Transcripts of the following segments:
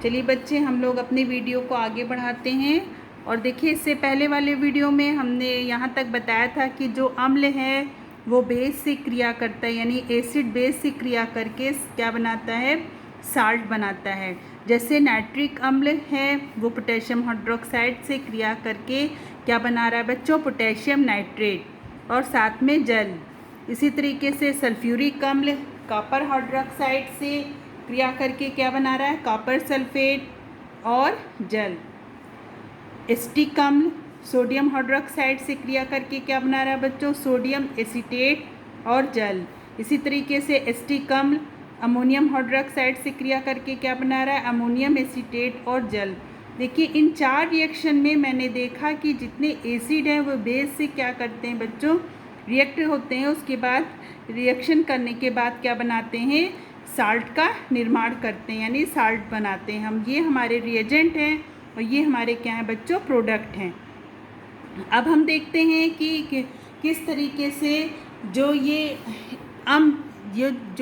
चलिए बच्चे, हम लोग अपने वीडियो को आगे बढ़ाते हैं। और देखिए, इससे पहले वाले वीडियो में हमने यहाँ तक बताया था कि जो अम्ल है वो बेस से क्रिया करता है, यानी एसिड बेस से क्रिया करके क्या बनाता है, साल्ट बनाता है। जैसे नाइट्रिक अम्ल है वो पोटेशियम हाइड्रोक्साइड से क्रिया करके क्या बना रहा है बच्चों, पोटेशियम नाइट्रेट और साथ में जल। इसी तरीके से सल्फ्यूरिक अम्ल कॉपर हाइड्रोक्साइड से क्रिया करके क्या बना रहा है, कॉपर सल्फेट और जल। एसिटिक अम्ल सोडियम हाइड्रोक्साइड से क्रिया करके क्या बना रहा है बच्चों, सोडियम एसीटेट और जल। इसी तरीके से एसिटिक अम्ल अमोनियम हाइड्रोक्साइड से क्रिया करके क्या बना रहा है, अमोनियम एसीटेट और जल। देखिए, इन 4 रिएक्शन में मैंने देखा कि जितने एसिड हैं वो बेस से क्या करते हैं बच्चों, रिएक्ट होते हैं। उसके बाद रिएक्शन करने के बाद क्या बनाते हैं, साल्ट का निर्माण करते हैं, यानी साल्ट बनाते हैं हम। ये हमारे रिएजेंट हैं और ये हमारे क्या हैं बच्चों, प्रोडक्ट हैं। अब हम देखते हैं कि किस तरीके से जो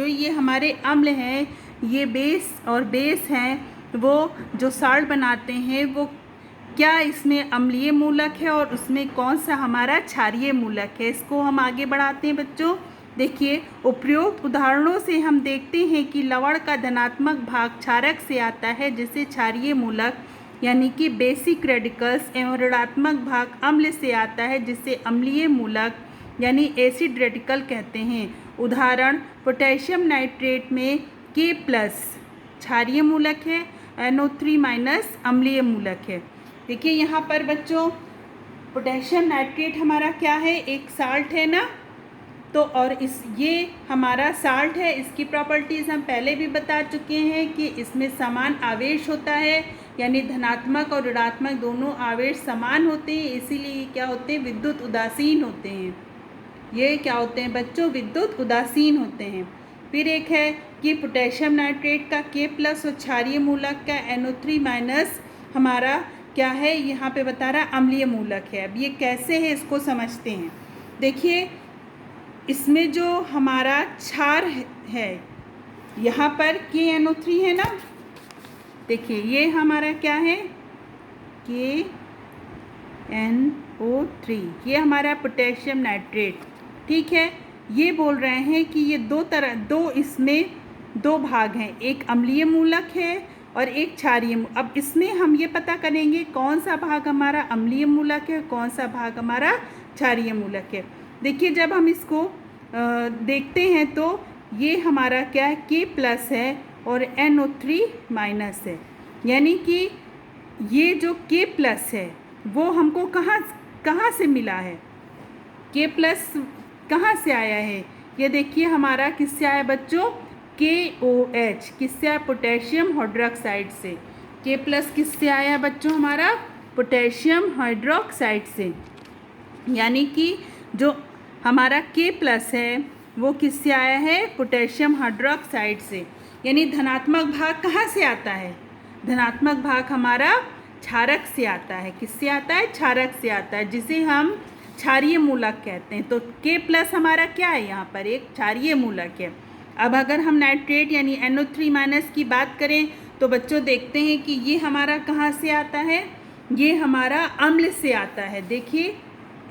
ये हमारे अम्ल हैं, ये बेस हैं, वो जो साल्ट बनाते हैं वो क्या इसमें अम्लीय मूलक है और उसमें कौन सा हमारा क्षारीय मूलक है। इसको हम आगे बढ़ाते हैं बच्चों। देखिए, उपयुक्त उदाहरणों से हम देखते हैं कि लवण का धनात्मक भाग क्षारक से आता है, जिसे क्षारीय मूलक यानी कि बेसिक रेडिकल्स, एवं ऋणात्मक भाग अम्ल से आता है, जिसे अम्लीय मूलक यानी एसिड रेडिकल कहते हैं। उदाहरण, पोटेशियम नाइट्रेट में K+ क्षारीय मूलक है, NO3- अम्लीय मूलक है। देखिए यहाँ पर बच्चों, पोटेशियम नाइट्रेट हमारा क्या है, एक साल्ट है ना, तो और ये हमारा साल्ट है। इसकी प्रॉपर्टीज़ हम पहले भी बता चुके हैं कि इसमें समान आवेश होता है, यानी धनात्मक और ऋणात्मक दोनों आवेश समान होते हैं, इसीलिए ये क्या होते हैं, विद्युत उदासीन होते हैं। ये क्या होते हैं बच्चों, विद्युत उदासीन होते हैं। फिर एक है कि पोटेशियम नाइट्रेट का K+ और क्षारीय मूलक का NO3- हमारा क्या है, यहाँ पे बता रहा अम्लीय मूलक है। अब ये कैसे है इसको समझते हैं। देखिए, इसमें जो हमारा क्षार है, यहाँ पर KNO3 है ना, देखिए ये हमारा क्या है, KNO3, ये हमारा पोटेशियम नाइट्रेट, ठीक है। ये बोल रहे हैं कि ये इसमें दो भाग हैं, एक अम्लीय मूलक है और एक क्षारीय। अब इसमें हम ये पता करेंगे कौन सा भाग हमारा अम्लीय मूलक है, कौन सा भाग हमारा क्षारीय मूलक है। देखिए, जब हम इसको देखते हैं तो ये हमारा क्या है, K+ है और NO3- है, यानी कि ये जो K+ है वो हमको कहाँ से मिला है, K+ कहाँ से आया है, ये देखिए हमारा किससे आया बच्चों, KOH, किससे आया, पोटेशियम हाइड्रोक्साइड से। K+ किससे आया है बच्चों, हमारा पोटेशियम हाइड्रोक्साइड से। यानी कि जो हमारा K+ है वो किससे आया है, पोटेशियम हाइड्रोक्साइड से। यानी धनात्मक भाग कहाँ से आता है, धनात्मक भाग हमारा क्षारक से आता है। किससे आता है, क्षारक से आता है, जिसे हम क्षारीय मूलक कहते हैं। तो K+ हमारा क्या है, यहाँ पर एक क्षारीय मूलक है। अब अगर हम नाइट्रेट यानी NO3- की बात करें तो बच्चों देखते हैं कि ये हमारा कहाँ से आता है, ये हमारा अम्ल से आता है। देखिए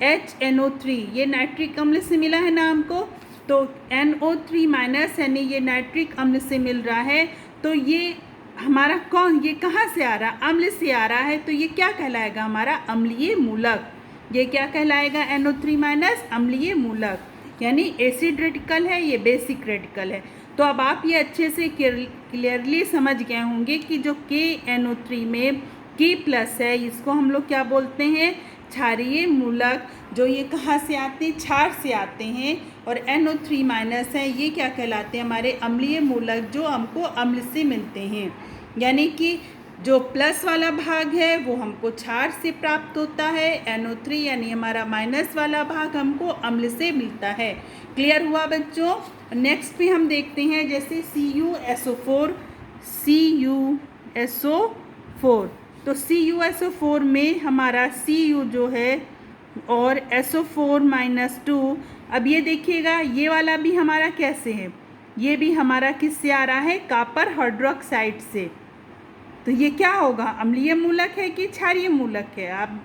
HNO3, ये नाइट्रिक अम्ल से मिला है ना हमको, तो NO3- यानी ये नाइट्रिक अम्ल से मिल रहा है। तो ये हमारा ये कहाँ से आ रहा, अम्ल से आ रहा है, तो ये क्या कहलाएगा, हमारा अम्लीय मूलक। ये क्या कहलाएगा, NO3- अम्लीय मूलक, यानी एसिड रेडिकल है, ये बेसिक रेडिकल है। तो अब आप ये अच्छे से क्लियरली समझ गए होंगे कि जो KNO3 में K+ है, इसको हम लोग क्या बोलते हैं, क्षारीय मूलक। जो ये कहाँ से आते हैं, क्षार से आते हैं। और NO3- है, ये क्या कहलाते हैं, हमारे अम्लीय मूलक, जो हमको अम्ल से मिलते हैं। यानी कि जो प्लस वाला भाग है वो हमको क्षार से प्राप्त होता है, NO3 यानी हमारा माइनस वाला भाग हमको अम्ल से मिलता है। क्लियर हुआ बच्चों। नेक्स्ट पे हम देखते हैं जैसे CuSO4, तो CuSO4 में हमारा Cu जो है और SO4- अब ये देखिएगा, ये वाला भी हमारा कैसे है, ये भी हमारा किससे आ रहा है, कॉपर हाइड्रोक्साइड से। तो ये क्या होगा, अम्लीय मूलक है कि क्षारीय मूलक है? आप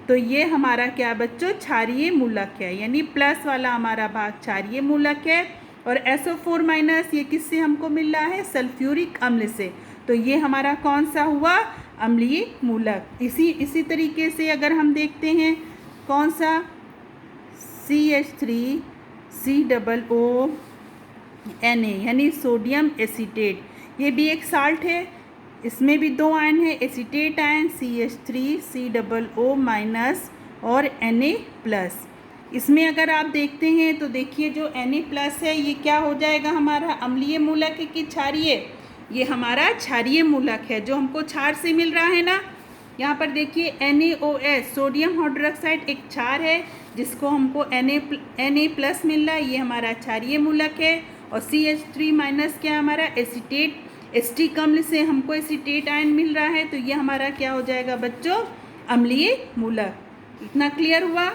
तो ये हमारा क्या बच्चों, क्षारीय मूलक है, यानी प्लस वाला हमारा भाग क्षारीय मूलक है। और SO4 माइनस ये किससे हमको मिल रहा है, सल्फ्यूरिक अम्ल से। तो ये हमारा कौन सा हुआ, अम्लीय मूलक। इसी तरीके से अगर हम देखते हैं कौन सा, CH3COO Na यानी सोडियम एसीटेट, ये भी एक साल्ट है, इसमें भी दो आयन है, एसीटेट आयन CH3COO माइनस और Na+। इसमें अगर आप देखते हैं तो देखिए जो Na+ है ये क्या हो जाएगा, हमारा अम्लीय मूलक है कि क्षारीय? ये हमारा क्षारीय मूलक है, जो हमको क्षार से मिल रहा है ना। यहाँ पर देखिए NaOH सोडियम हाइड्रोक्साइड एक क्षार है, जिसको हमको Na+ मिल रहा है, ये हमारा क्षारीय मूलक है। और CH3 माइनस क्या हमारा एसीटेट, एसिटिक अम्ल से हमको एसीटेट आयन मिल रहा है, तो ये हमारा क्या हो जाएगा बच्चों, अम्लीय मूलक। इतना क्लियर हुआ।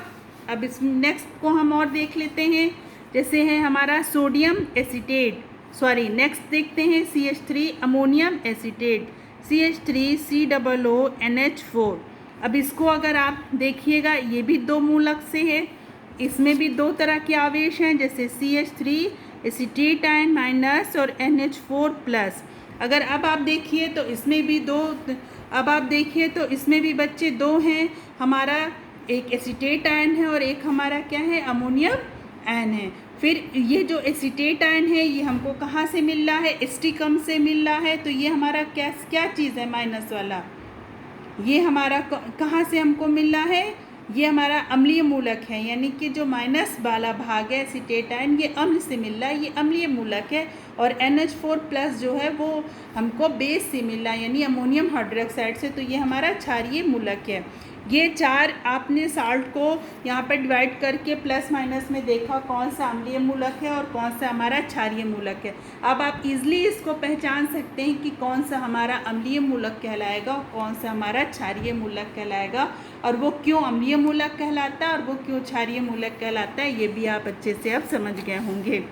अब इस नेक्स्ट को हम और देख लेते हैं, जैसे है हमारा सोडियम एसीटेट, नेक्स्ट देखते हैं CH3 अमोनियम एसीटेट, CH3COONH4। अब इसको अगर आप देखिएगा ये भी दो मूलक से है, इसमें भी दो तरह के आवेश हैं, जैसे CH3 एसीटेट आयन माइनस और NH4+। अगर अब आप देखिए तो इसमें भी इसमें भी बच्चे दो हैं, हमारा एक एसीटेट आयन है और एक हमारा क्या है, अमोनियम आयन है। फिर ये जो एसीटेट आयन है ये हमको कहाँ से मिल रहा है, एसिटिक अम्ल से मिल रहा है, तो ये हमारा क्या चीज़ है, माइनस वाला, ये हमारा कहाँ से हमको मिल रहा है, ये हमारा अम्लीय मूलक है, यानी कि जो माइनस वाला भाग है एसीटेट आयन ये अम्ल से मिल रहा है, ये अम्लीय मूलक है। और NH4+ जो है वो हमको बेस से मिल रहा है, यानी अमोनियम हाइड्रोक्साइड से, तो ये हमारा क्षारीय मूलक है। ये चार आपने साल्ट को यहाँ पर डिवाइड करके प्लस माइनस में देखा कौन सा अम्लीय मूलक है और कौन सा हमारा क्षारीय मूलक है। अब आप इजीली इसको पहचान सकते हैं कि कौन सा हमारा अम्लीय मूलक कहलाएगा और कौन सा हमारा क्षारीय मूलक कहलाएगा, और वो क्यों अम्लीय मूलक कहलाता है और वो क्यों क्षारीय मूलक कहलाता है, ये भी आप अच्छे से अब समझ गए होंगे।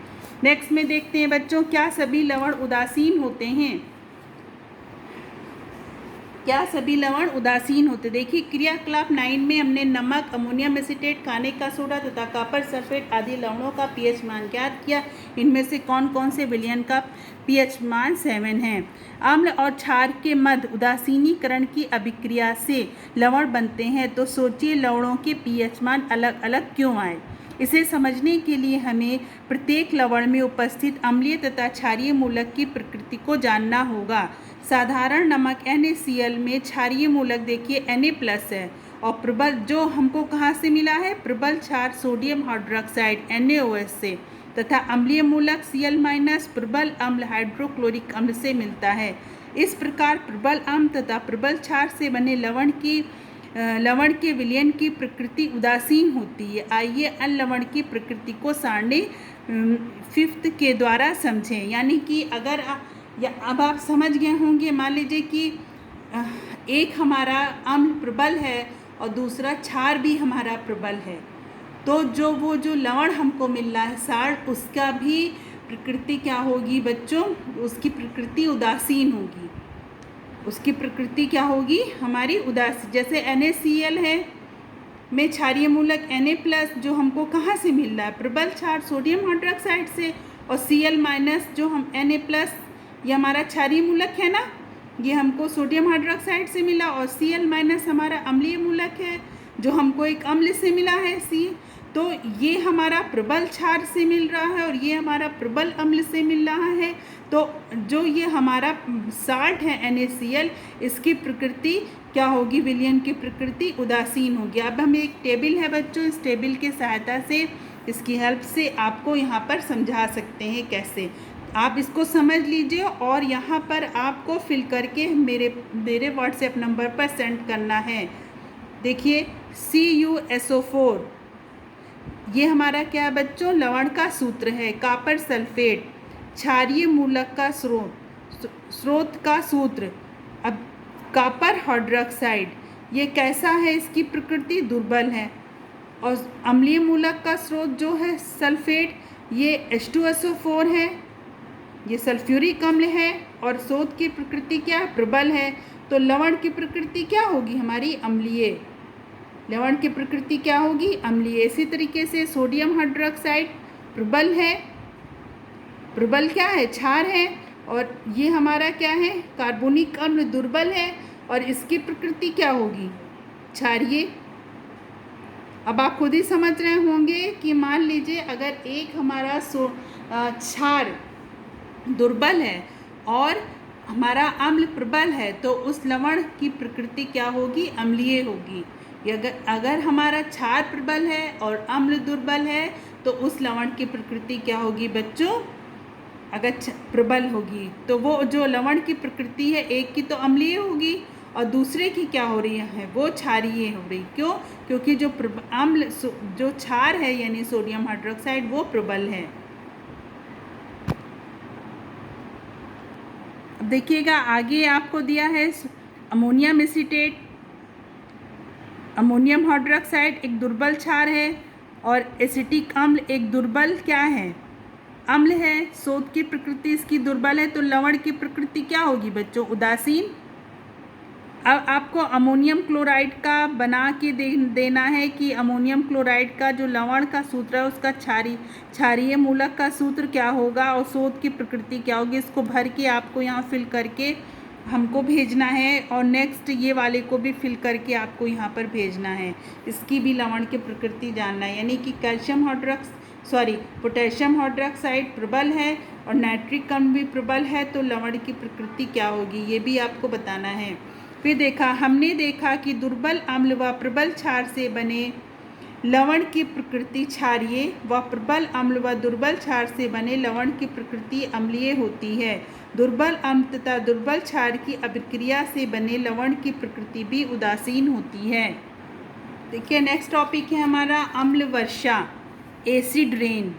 नेक्स्ट में देखते हैं बच्चों, क्या सभी लवण उदासीन होते हैं? क्या सभी लवण उदासीन होते? देखिए क्रियाकलाप 9 में हमने नमक, अमोनियम एसीटेट, खाने का सोडा तथा कॉपर सल्फेट आदि लवणों का pH मान ज्ञात किया। इनमें से कौन कौन से विलयन का pH मान 7 है? अम्ल और क्षार के मध्य उदासीनीकरण की अभिक्रिया से लवण बनते हैं, तो सोचिए लवणों के pH मान अलग अलग क्यों आए? इसे समझने के लिए हमें प्रत्येक लवण में उपस्थित अम्लीय तथा क्षारीय मूलक की प्रकृति को जानना होगा। साधारण नमक NaCl में क्षारीय मूलक देखिए Na+ है, और प्रबल जो हमको कहाँ से मिला है, प्रबल क्षार सोडियम हाइड्रोक्साइड NaOH से, तथा अम्लीय मूलक Cl- प्रबल अम्ल हाइड्रोक्लोरिक अम्ल से मिलता है। इस प्रकार प्रबल अम्ल तथा प्रबल क्षार से बने लवण के विलयन की प्रकृति उदासीन होती है। आइए अन्य लवण की प्रकृति को सारणी 5 के द्वारा समझें। यानी कि अगर अब आप समझ गए होंगे, मान लीजिए कि एक हमारा अम्ल प्रबल है और दूसरा क्षार भी हमारा प्रबल है, तो जो लवण हमको मिल रहा है साल्ट, उसका भी प्रकृति क्या होगी बच्चों, उसकी प्रकृति उदासीन होगी। उसकी प्रकृति क्या होगी, हमारी उदासीन। जैसे NaCl है में क्षारीय मूलक Na+ जो हमको कहाँ से मिल रहा है, प्रबल क्षार सोडियम हाइड्रोक्साइड से, और Cl- जो हम Na+ ये हमारा क्षारीय मूलक है ना, ये हमको सोडियम हाइड्रोक्साइड से मिला, और Cl- हमारा अम्लीय मूलक है जो हमको एक अम्ल से मिला है C। तो ये हमारा प्रबल क्षार से मिल रहा है और ये हमारा प्रबल अम्ल से मिल रहा है। तो जो ये हमारा साल्ट है NaCl, इसकी प्रकृति क्या होगी, विलयन की प्रकृति उदासीन होगी। अब हम एक टेबल है बच्चों, इस टेबल की सहायता से, इसकी हेल्प से आपको यहाँ पर समझा सकते हैं कैसे। आप इसको समझ लीजिए और यहाँ पर आपको फिल करके मेरे व्हाट्सएप नंबर पर सेंड करना है। देखिए CuSO4 ये हमारा क्या है बच्चों, लवण का सूत्र है। कॉपर सल्फेट क्षारीय मूलक का स्रोत का सूत्र। अब कॉपर हाइड्रोक्साइड ये कैसा है, इसकी प्रकृति दुर्बल है। और अम्लीय मूलक का स्रोत जो है सल्फेट, ये H2SO4 है, ये सल्फ्यूरिक अम्ल है और स्रोत की प्रकृति क्या है, प्रबल है। तो लवण की प्रकृति क्या होगी हमारी? अम्लीय। लवण की प्रकृति क्या होगी? अम्लीय। इसी तरीके से सोडियम हाइड्रोक्साइड प्रबल है, प्रबल क्या है? क्षार है। और ये हमारा क्या है? कार्बोनिक अम्ल दुर्बल है और इसकी प्रकृति क्या होगी? क्षारीय। अब आप खुद ही समझ रहे होंगे कि मान लीजिए अगर एक हमारा क्षार दुर्बल है और हमारा अम्ल प्रबल है तो उस लवण की प्रकृति क्या होगी? अम्लीय होगी। अगर हमारा क्षार प्रबल है और अम्ल दुर्बल है तो उस लवण की प्रकृति क्या होगी बच्चों? अगर प्रबल होगी तो वो जो लवण की प्रकृति है एक की तो अम्लीय होगी और दूसरे की क्या हो रही है? वो क्षारीय हो रही। क्यों? क्योंकि जो अम्ल जो क्षार है यानी सोडियम हाइड्रोक्साइड वो प्रबल है। अब देखिएगा आगे आपको दिया है अमोनियम एसीटेट। अमोनियम हाइड्रोक्साइड एक दुर्बल क्षार है और एसिटिक अम्ल एक दुर्बल क्या है? अम्ल है। सोद की प्रकृति इसकी दुर्बल है तो लवण की प्रकृति क्या होगी बच्चों? उदासीन। अब आपको अमोनियम क्लोराइड का बना के देना है कि अमोनियम क्लोराइड का जो लवण का सूत्र है उसका क्षारीय मूलक का सूत्र क्या होगा और सोद की प्रकृति क्या होगी। इसको भर के आपको यहाँ फिल करके हमको भेजना है और नेक्स्ट ये वाले को भी फिल करके आपको यहाँ पर भेजना है। इसकी भी लवण की प्रकृति जानना है। यानी कि पोटेशियम हाइड्रोक्साइड प्रबल है और नाइट्रिक अम्ल भी प्रबल है तो लवण की प्रकृति क्या होगी ये भी आपको बताना है। फिर हमने देखा कि दुर्बल अम्ल व प्रबल क्षार से बने लवण की प्रकृति क्षारीय व प्रबल अम्ल व दुर्बल क्षार से बने लवण की प्रकृति अम्लीय होती है। दुर्बल अम्ल तथा दुर्बल क्षार की अभिक्रिया से बने लवण की प्रकृति भी उदासीन होती है। देखिए नेक्स्ट टॉपिक है हमारा अम्ल वर्षा, एसिड रेन।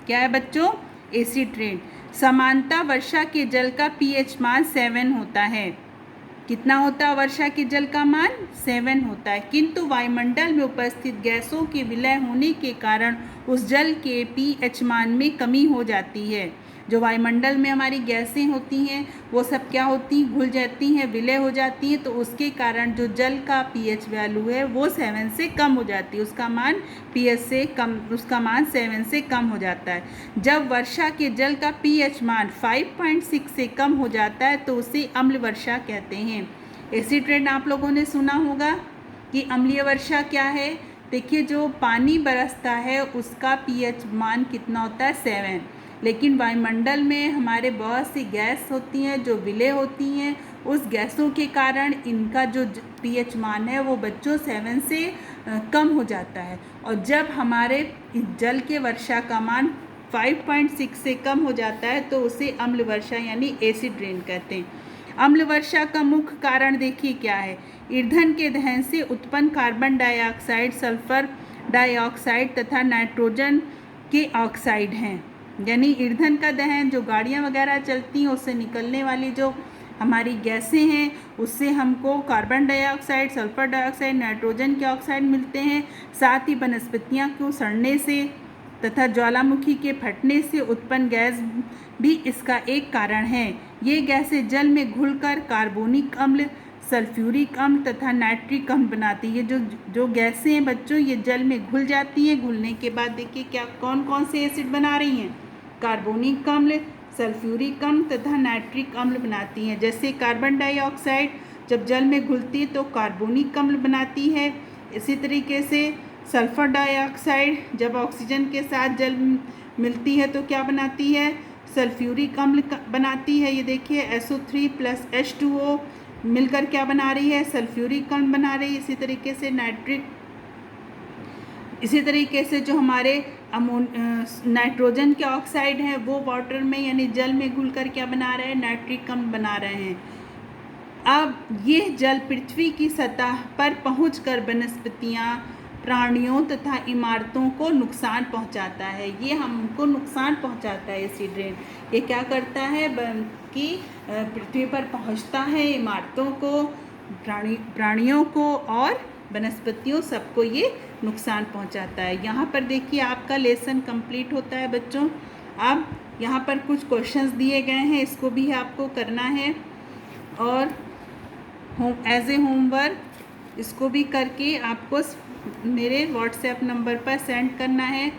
क्या है बच्चों? Acid rain. समानता वर्षा के जल का pH मान 7 होता है। कितना होता है वर्षा के जल का मान? 7 होता है। किंतु वायुमंडल में उपस्थित गैसों के विलय होने के कारण उस जल के pH मान में कमी हो जाती है। जो वायुमंडल में हमारी गैसें होती हैं वो सब क्या होती? घुल जाती हैं, विलय हो जाती हैं, तो उसके कारण जो जल का pH वैल्यू है वो 7 से कम हो जाती है। उसका मान pH से कम, उसका मान 7 से कम हो जाता है। जब वर्षा के जल का pH मान 5.6 से कम हो जाता है तो उसे अम्ल वर्षा कहते हैं। एसिड रेन आप लोगों ने सुना होगा कि अम्लीय वर्षा क्या है। देखिए जो पानी बरसता है उसका pH मान कितना होता है? 7। लेकिन वायुमंडल में हमारे बहुत सी गैस होती हैं जो विलय होती हैं, उस गैसों के कारण इनका जो pH मान है वो बच्चों 7 से कम हो जाता है। और जब हमारे जल के वर्षा का मान 5.6 से कम हो जाता है तो उसे अम्ल वर्षा यानी एसिड रेन कहते हैं। अम्ल वर्षा का मुख्य कारण देखिए क्या है? ईंधन के दहन से उत्पन्न कार्बन डाइऑक्साइड, सल्फर डाइऑक्साइड तथा नाइट्रोजन के ऑक्साइड हैं। यानी ईंधन का दहन, जो गाड़ियाँ वगैरह चलती हैं उससे निकलने वाली जो हमारी गैसें हैं उससे हमको carbon dioxide, sulphur dioxide, nitrogen के ऑक्साइड मिलते हैं। साथ ही वनस्पतियाँ को सड़ने से तथा ज्वालामुखी के फटने से उत्पन्न गैस भी इसका एक कारण है। ये गैसें जल में घुलकर कार्बोनिक अम्ल, सल्फ्यूरिक अम्ल तथा नाइट्रिक अम्ल बनाती है। जो गैसें हैं बच्चों ये जल में घुल जाती हैं। घुलने के बाद देखिए क्या कौन कौन से एसिड बना रही हैं? कार्बोनिक अम्ल, सल्फ्यूरिक अम्ल तथा नाइट्रिक अम्ल बनाती हैं। जैसे कार्बन डाइऑक्साइड जब जल में घुलती है तो कार्बोनिक अम्ल बनाती है। इसी तरीके से सल्फर डाइऑक्साइड जब ऑक्सीजन के साथ जल मिलती है तो क्या बनाती है? सल्फ्यूरिक अम्ल बनाती है। ये देखिए SO3 + H2O मिलकर क्या बना रही है? सल्फ्यूरिक अम्ल बना रही है। इसी तरीके से जो हमारे नाइट्रोजन के ऑक्साइड हैं वो वाटर में यानी जल में घुलकर क्या बना रहे हैं? नाइट्रिक अम्ल बना रहे हैं। अब ये जल पृथ्वी की सतह पर पहुंचकर वनस्पतियाँ, प्राणियों तथा इमारतों को नुकसान पहुंचाता है। ये हमको नुकसान पहुंचाता है एसिड रेन। ये क्या करता है कि पृथ्वी पर पहुंचता है, इमारतों को, प्राणियों को और वनस्पतियों सबको ये नुकसान पहुंचाता है। यहाँ पर देखिए आपका लेसन कंप्लीट होता है बच्चों। अब यहाँ पर कुछ क्वेश्चंस दिए गए हैं, इसको भी आपको करना है और एज ए होमवर्क इसको भी करके आपको मेरे व्हाट्सएप नंबर पर सेंड करना है।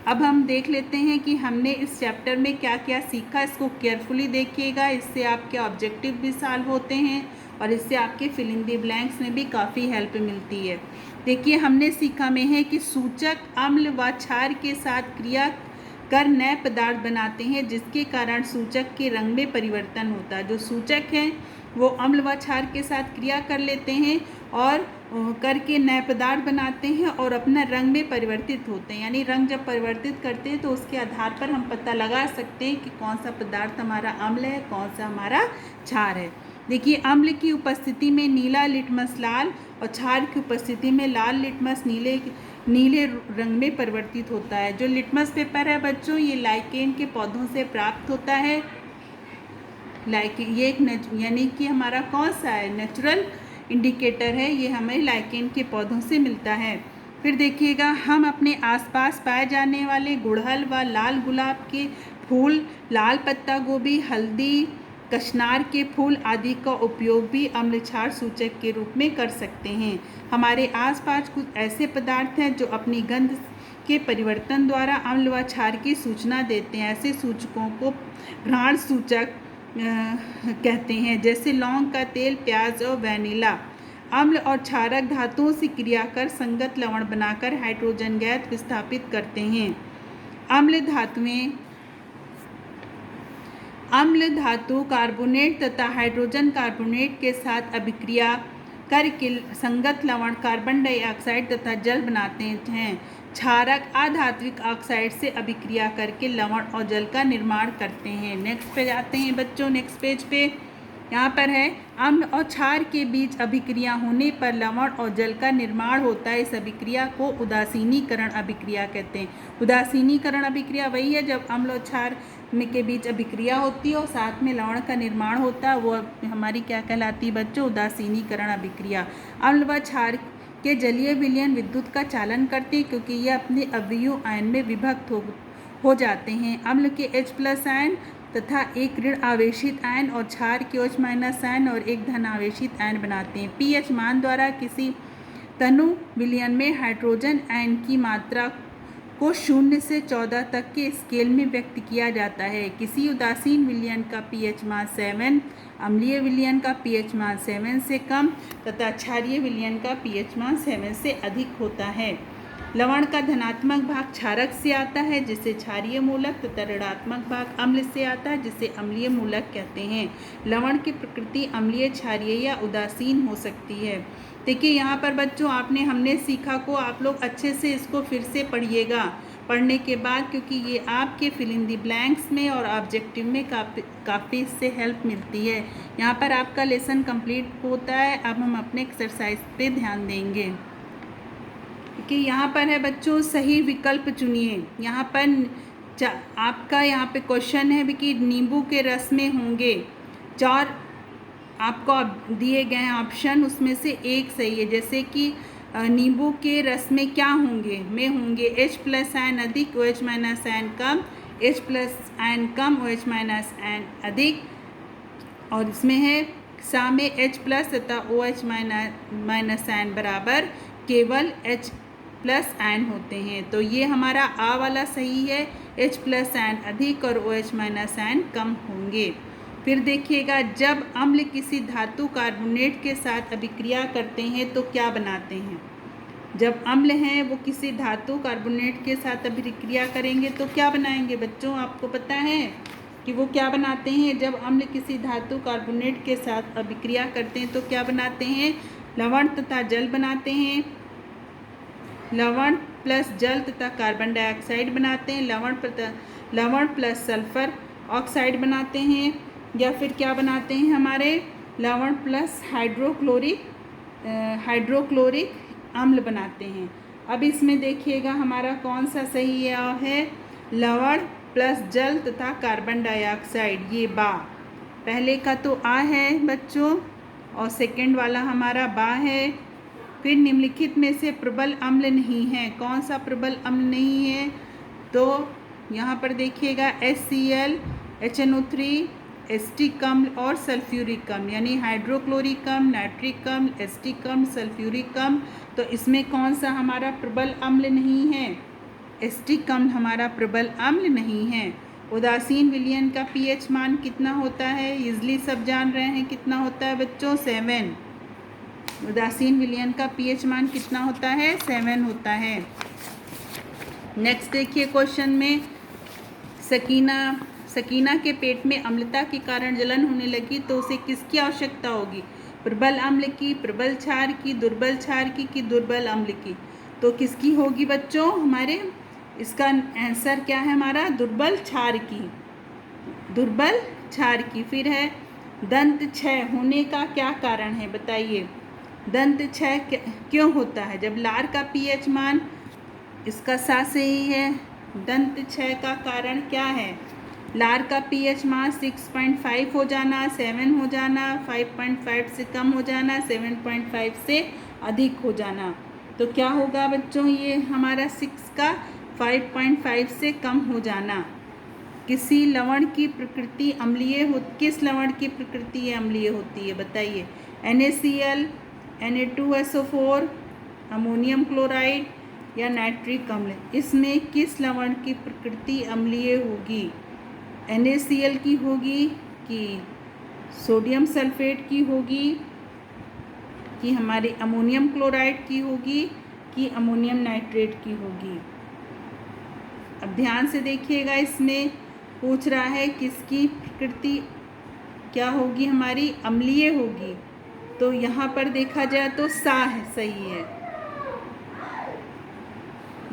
अब हम देख लेते हैं कि हमने इस चैप्टर में क्या क्या सीखा। इसको केयरफुली देखिएगा, इससे आपके ऑब्जेक्टिव भी सॉल्व होते हैं और इससे आपके फिल इन द ब्लैंक्स में भी काफ़ी हेल्प मिलती है। देखिए, हमने सीखा में है कि सूचक अम्ल व क्षार के साथ क्रिया कर नए पदार्थ बनाते हैं, जिसके कारण सूचक के रंग में परिवर्तन होता है। जो सूचक हैं वो अम्ल व क्षार के साथ क्रिया कर लेते हैं और करके नए पदार्थ बनाते हैं और अपना रंग में परिवर्तित होते हैं। यानी रंग जब परिवर्तित करते हैं तो उसके आधार पर हम पता लगा सकते हैं कि कौन सा पदार्थ हमारा अम्ल है, कौन सा हमारा क्षार है। देखिए, अम्ल की उपस्थिति में नीला लिटमस लाल और क्षार की उपस्थिति में लाल लिटमस नीले रंग में परिवर्तित होता है। जो लिटमस पेपर है बच्चों, ये लाइकेन के पौधों से प्राप्त होता है। ये एक यानी कि हमारा कौन सा है, नेचुरल इंडिकेटर है। ये हमें लाइकेन के पौधों से मिलता है। फिर देखिएगा, हम अपने आसपास पाए जाने वाले गुड़हल व लाल गुलाब के फूल, लाल पत्ता गोभी, हल्दी, कचनार के फूल आदि का उपयोग भी अम्ल क्षार सूचक के रूप में कर सकते हैं। हमारे आसपास कुछ ऐसे पदार्थ हैं जो अपनी गंध के परिवर्तन द्वारा अम्ल व क्षार की सूचना देते हैं। ऐसे सूचकों को घ्राण सूचक कहते हैं, जैसे लौंग का तेल, प्याज और वैनिला। अम्ल और क्षारक धातुओं से क्रिया कर संगत लवण बनाकर हाइड्रोजन गैस विस्थापित करते हैं। अम्ल धातु कार्बोनेट तथा हाइड्रोजन कार्बोनेट के साथ अभिक्रिया करके संगत लवण कार्बन डाइऑक्साइड तथा जल बनाते हैं। क्षारक अधात्विक ऑक्साइड से अभिक्रिया करके लवण और जल का निर्माण करते हैं। नेक्स्ट पे जाते हैं बच्चों। नेक्स्ट पेज पे यहाँ पर है, अम्ल और क्षार के बीच अभिक्रिया होने पर लवण और जल का निर्माण होता है। इस अभिक्रिया को उदासीनीकरण अभिक्रिया कहते हैं। उदासीनीकरण अभिक्रिया वही है जब अम्ल और क्षार के बीच अभिक्रिया होती है और साथ में लवण का निर्माण होता है, वो हमारी क्या कहलाती है बच्चों, उदासीनीकरण अभिक्रिया। अम्ल व क्षार के जलीय विलयन विद्युत का चालन करते हैं, क्योंकि ये अपने अवयव आयन में विभक्त हो जाते हैं। अम्ल के H+ आयन तथा एक ऋण आवेशित आयन और क्षार के OH- आयन और एक धन आवेशित आयन बनाते हैं। pH मान द्वारा किसी तनु विलयन में हाइड्रोजन आयन की मात्रा को 0 से 14 तक के स्केल में व्यक्त किया जाता है। किसी उदासीन विलयन का pH मान 7, अम्लीय विलयन का pH मान 7 से कम तथा क्षारीय विलयन का pH मान 7 से अधिक होता है। लवण का धनात्मक भाग क्षारक से आता है, जिसे क्षारीय मूलक, तथा ऋणात्मक भाग अम्ल से आता है, जिसे अम्लीय मूलक कहते हैं। लवण की प्रकृति अम्लीय, क्षारीय या उदासीन हो सकती है। देखिए, यहाँ पर बच्चों हमने सीखा को आप लोग अच्छे से इसको फिर से पढ़िएगा पढ़ने के बाद, क्योंकि ये आपके फिल इन द ब्लैंक्स में और ऑब्जेक्टिव में काफ़ी इससे हेल्प मिलती है। यहाँ पर आपका लेसन कंप्लीट होता है। अब हम अपने एक्सरसाइज पे ध्यान देंगे कि यहाँ पर है बच्चों, सही विकल्प चुनिए। यहाँ पर आपका यहाँ पे क्वेश्चन है कि नींबू के रस में होंगे 4 आपको दिए गए हैं ऑप्शन, उसमें से एक सही है। जैसे कि नींबू के रस में क्या होंगे, होंगे H+ आयन अधिक, OH- आयन कम, H+ आयन कम, OH- आयन अधिक। और इसमें है सा में H+ तथा OH- आयन बराबर केवल H+ आयन होते हैं। तो ये हमारा आ वाला सही है, H+ आयन अधिक और OH- आयन कम होंगे। फिर देखिएगा, जब अम्ल किसी धातु कार्बोनेट के साथ अभिक्रिया करते हैं तो क्या बनाते हैं। जब अम्ल हैं वो किसी धातु कार्बोनेट के साथ अभिक्रिया करेंगे तो क्या बनाएंगे बच्चों, आपको पता है कि वो क्या बनाते हैं। जब अम्ल किसी धातु कार्बोनेट के साथ अभिक्रिया करते हैं तो क्या बनाते हैं, लवण तथा जल बनाते हैं। लवण प्लस जल तथा कार्बन डाइऑक्साइड बनाते हैं। लवण प्लस सल्फर ऑक्साइड बनाते हैं। या फिर क्या बनाते हैं, हमारे लवण प्लस हाइड्रोक्लोरिक अम्ल बनाते हैं। अब इसमें देखिएगा हमारा कौन सा सही है, लवण प्लस जल तथा कार्बन डाइऑक्साइड, ये बा। पहले का तो आ है बच्चों और सेकंड वाला हमारा बा है। फिर निम्नलिखित में से प्रबल अम्ल नहीं है, कौन सा प्रबल अम्ल नहीं है, तो यहाँ पर देखिएगा HCl, HNO3, एस्टिक अम्ल और सल्फ्यूरिक अम्ल, यानी हाइड्रोक्लोरिक अम्ल, नाइट्रिक अम्ल, एस्टिक अम्ल, सल्फ्यूरिक अम्ल। तो इसमें कौन सा हमारा प्रबल अम्ल नहीं है? एस्टिक अम्ल हमारा प्रबल अम्ल नहीं है। उदासीन विलयन का पीएच मान कितना होता है? इजली सब जान रहे हैं कितना होता है बच्चों? 7। उदासीन विलयन का पीएच मान कितना होता है? 7 होता है। नेक्स्ट देखिए क्वेश्चन में, सकीना के पेट में अम्लता के कारण जलन होने लगी तो उसे किसकी आवश्यकता होगी? प्रबल अम्ल की, प्रबल क्षार की, दुर्बल क्षार की कि दुर्बल अम्ल की? तो किसकी होगी बच्चों? हमारे इसका आंसर क्या है हमारा? दुर्बल क्षार की, दुर्बल क्षार की। फिर है दंत क्षय होने का क्या कारण है बताइए? दंत क्षय क्यों होता है? जब लार का पीएच मान, इसका सा सही है। दंत क्षय का कारण क्या है? लार का पीएच मान 6.5 हो जाना, 7 हो जाना, 5.5 से कम हो जाना, 7.5 से अधिक हो जाना। तो क्या होगा बच्चों? ये हमारा 6 का 5.5 से कम हो जाना। किसी लवण की प्रकृति अम्लीय हो, किस लवण की प्रकृति अम्लीय होती है बताइए? NaCl, Na2SO4, अमोनियम क्लोराइड या नाइट्रिक अम्ल? इसमें किस लवण की प्रकृति अम्लीय होगी? NaCl की होगी कि सोडियम सल्फेट की होगी कि हमारे अमोनियम क्लोराइड की होगी कि अमोनियम नाइट्रेट की होगी? अब ध्यान से देखिएगा, इसमें पूछ रहा है किसकी प्रकृति क्या होगी? हमारी अम्लीय होगी। तो यहाँ पर देखा जाए तो सा है, सही है।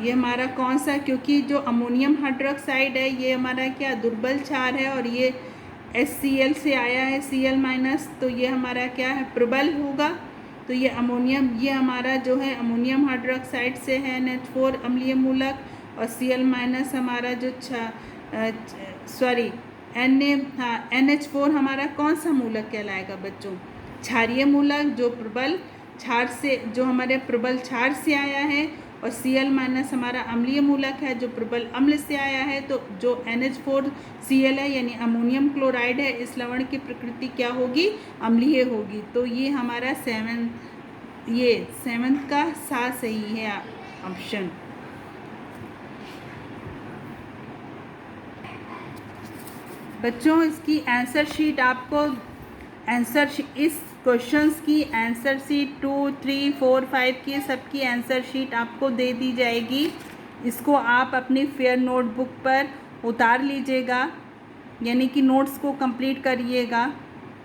ये हमारा कौन सा? क्योंकि जो अमोनियम हाइड्रोक्साइड है ये हमारा क्या? दुर्बल क्षार है और ये HCl से आया है, Cl-, तो ये हमारा क्या है? प्रबल होगा। तो ये अमोनियम, ये हमारा जो है अमोनियम हाइड्रोक्साइड से है NH4 अम्लीय मूलक, और Cl- हमारा जो NH4 हमारा कौन सा मूलक कहलाएगा बच्चों? क्षारीय मूलक, जो प्रबल क्षार से, जो हमारे प्रबल क्षार से आया है। और Cl- हमारा अम्लीय मूलक है जो प्रबल अम्ल से आया है। तो जो NH4Cl है यानी अमोनियम क्लोराइड है, इस लवण की प्रकृति क्या होगी? अम्लीय होगी। तो ये हमारा 7 का सा सही है ऑप्शन। बच्चों इसकी आंसर शीट आपको, इस क्वेश्चंस की आंसर शीट 2, 3, 4, 5 की सबकी आंसर शीट आपको दे दी जाएगी। इसको आप अपनी फेयर नोटबुक पर उतार लीजिएगा, यानी कि नोट्स को कंप्लीट करिएगा।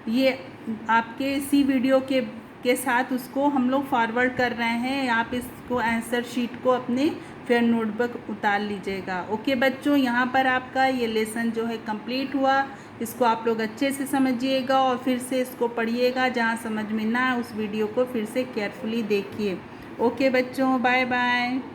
ये आपके इसी वीडियो के साथ उसको हम लोग फॉरवर्ड कर रहे हैं। आप इसको आंसर शीट को अपने फेयर नोटबुक उतार लीजिएगा। ओके बच्चों, यहाँ पर आपका ये लेसन जो है कंप्लीट हुआ। इसको आप लोग अच्छे से समझिएगा और फिर से इसको पढ़िएगा। जहाँ समझ में ना उस वीडियो को फिर से केयरफुली देखिए। ओके बच्चों, बाय बाय।